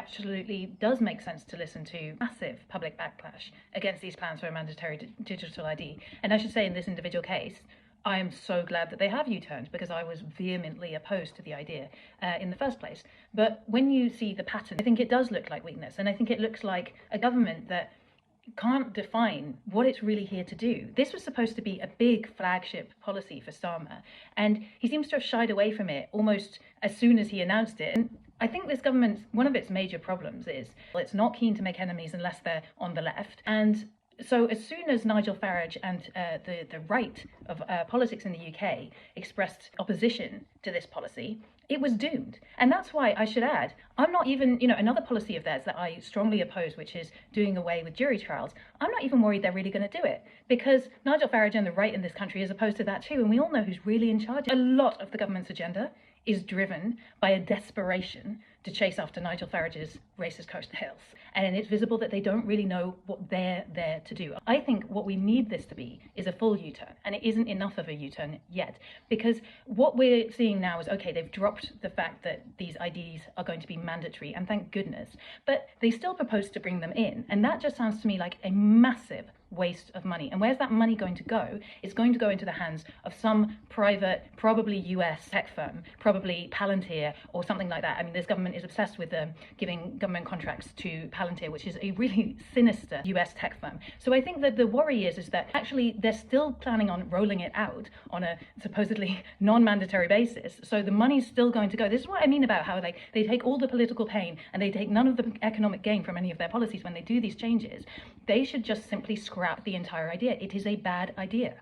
absolutely does make sense to listen to massive public backlash against these plans for a mandatory digital ID. And I should say, in this individual case, I am so glad that they have U-turned, because I was vehemently opposed to the idea in the first place. But when you see the pattern, I think it does look like weakness, and I think it looks like a government that can't define what it's really here to do. This was supposed to be a big flagship policy for Starmer, and he seems to have shied away from it almost as soon as he announced it. And I think this government, one of its major problems is, well, it's not keen to make enemies unless they're on the left. And so as soon as Nigel Farage and the right of politics in the UK expressed opposition to this policy, it was doomed. And that's why, I should add, I'm not even, another policy of theirs that I strongly oppose, which is doing away with jury trials, I'm not even worried they're really going to do it, because Nigel Farage and the right in this country is opposed to that too, and we all know who's really in charge. A lot of the government's agenda is driven by a desperation to chase after Nigel Farage's racist coattails. And it's visible that they don't really know what they're there to do. I think what we need this to be is a full U-turn, and it isn't enough of a U-turn yet, because what we're seeing now is, okay, they've dropped the fact that these IDs are going to be mandatory, and thank goodness, but they still propose to bring them in, and that just sounds to me like a massive waste of money. And where's that money going to go? It's going to go into the hands of some private, probably US tech firm, probably Palantir or something like that. I mean, this government is obsessed with giving government contracts to Palantir, which is a really sinister US tech firm. So I think that the worry is that actually they're still planning on rolling it out on a supposedly non-mandatory basis. So the money's still going to go. This is what I mean about how they take all the political pain and they take none of the economic gain from any of their policies when they do these changes. They should just simply scrap the entire idea. It is a bad idea.